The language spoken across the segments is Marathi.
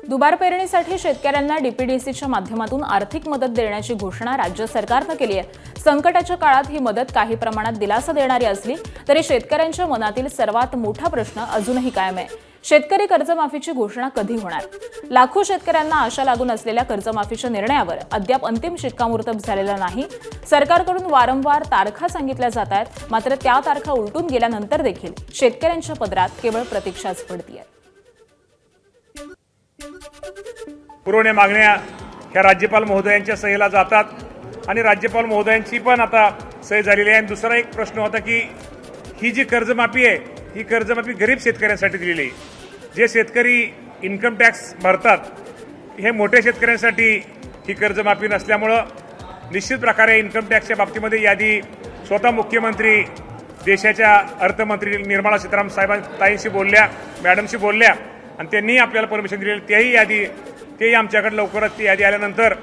दुबार पेरणीसाठी शेतकऱ्यांना डीपीडीसीच्या माध्यमातून आर्थिक मदत देण्याची घोषणा राज्य सरकारने केली आहे। संकटाच्या काळात ही मदत काही प्रमाणात दिलासा देणारी असली तरी शेतकऱ्यांच्या मनातील सर्वात मोठा प्रश्न अजूनही कायम आहे। शेतकरी कर्जमाफीची घोषणा कधी होणार? लाखो शेतकऱ्यांना आशा लागून असलेल्या कर्जमाफीच्या निर्णयावर अद्याप अंतिम शिक्कामोर्तब झालेला नाही। सरकारकडून वारंवार तारखा सांगितल्या जात आहेत, मात्र त्या तारखा उलटून गेल्यानंतर देखील शेतकऱ्यांच्या पदरात केवळ प्रतीक्षाच पडतीये। पुरवण्या मागण्या ह्या राज्यपाल महोदयांच्या सहीला जातात आणि राज्यपाल महोदयांची पण आता सही झालेली आहे। दुसरा एक प्रश्न होता की ही जी कर्जमाफी आहे ही कर्जमाफी गरीब शेतकऱ्यांसाठी दिलेली आहे। जे शेतकरी इन्कम टॅक्स भरतात हे मोठ्या शेतकऱ्यांसाठी ही कर्जमाफी नसल्यामुळं निश्चित प्रकारे इन्कम टॅक्सच्या बाबतीमध्ये यादी स्वतः मुख्यमंत्री देशाच्या अर्थमंत्री निर्मला सीतारामन साहेबांशी बोलल्या, मॅडमशी बोलल्या आणि त्यांनी आपल्याला परमिशन दिलेली। तेही आमच्याकडे लवकरच ती यादी आल्यानंतर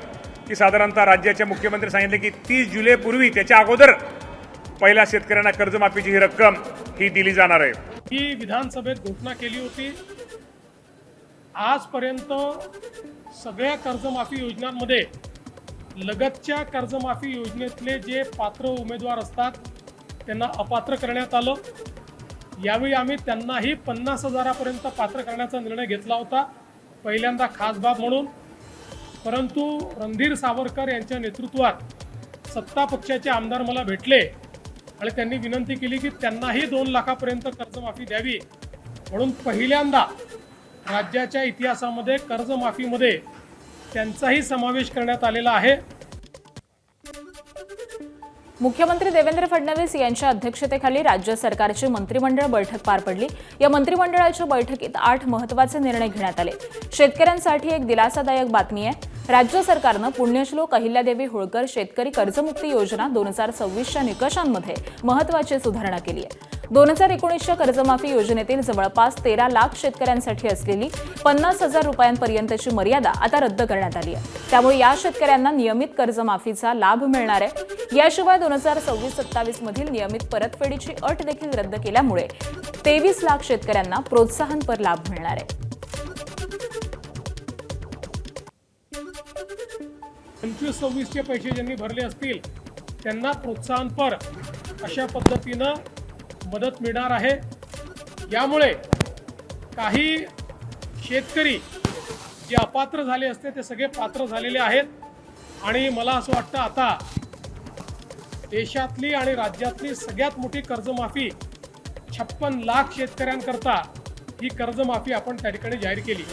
की साधारणतः राज्याचे मुख्यमंत्री सांगितले की 30 जुलैपूर्वी त्याच्या अगोदर पहिल्या शेतकऱ्यांना कर्जमाफीची ही रक्कम ही दिली जाणार आहे। ही विधानसभेत घोषणा केली होती। आजपर्यंत सगळ्या कर्जमाफी योजनांमध्ये लगतच्या कर्जमाफी योजनेतले जे पात्र उमेदवार असतात त्यांना अपात्र करण्यात आलं। यावेळी आम्ही त्यांनाही 50,000पर्यंत पात्र करण्याचा निर्णय घेतला होता, पहिल्यांदा खास बाब म्हणून। परंतु रणधीर सावरकर यांच्या नेतृत्वात सत्ता पक्षाचे आमदार मला भेटले आणि त्यांनी विनंती केली की त्यांनाही 2 लाखापर्यंत कर्जमाफी द्यावी, म्हणून पहिल्यांदा राज्याच्या इतिहासामध्ये कर्जमाफीमध्ये त्यांचाही समावेश करण्यात आलेला आहे। मुख्यमंत्री देवेंद्र फडणवीस यांच्या अध्यक्षतेखाली राज्य सरकारची मंत्रिमंडळ बैठक पार पडली। या मंत्रिमंडळाच्या बैठकीत 8 महत्त्वाचे निर्णय घेण्यात आले। शेतकऱ्यांसाठी एक दिलासादायक बातमी आहे। राज्य सरकारनं पुण्यश्लोक अहिल्यादेवी होळकर शेतकरी कर्जमुक्ती योजना 2026च्या निकषांमध्ये महत्त्वाची सुधारणा केली आहे। 2019च्या कर्जमाफी योजनेतील जवळपास 13 लाख शेतकऱ्यांसाठी असलेली 50,000 रुपयांपर्यंतची मर्यादा आता रद्द करण्यात आली आहे। त्यामुळे या शेतकऱ्यांना नियमित कर्जमाफीचा लाभ मिळणार आहे। याशिवाय 2026-27 मधील नियमित परतफेडीची अट देखील रद्द केल्यामुळे 23 लाख शेतकऱ्यांना प्रोत्साहनपर लाभ मिळणार आहे। 25-26चे पैसे ज्यांनी भरले असतील त्यांना प्रोत्साहनपर अशा पद्धतीनं मदत मिळणार आहे। यामुळे काही शेतकरी जे अपात्र झाले असते ते सगळे पात्र झालेले आहेत आणि मला असं वाटतं आता देशातली आणि राज्यातली सगळ्यात मोठी कर्जमाफी 56 लाख शेतकऱ्यांकरता ही कर्जमाफी आपण त्या ठिकाणी जाहीर केली।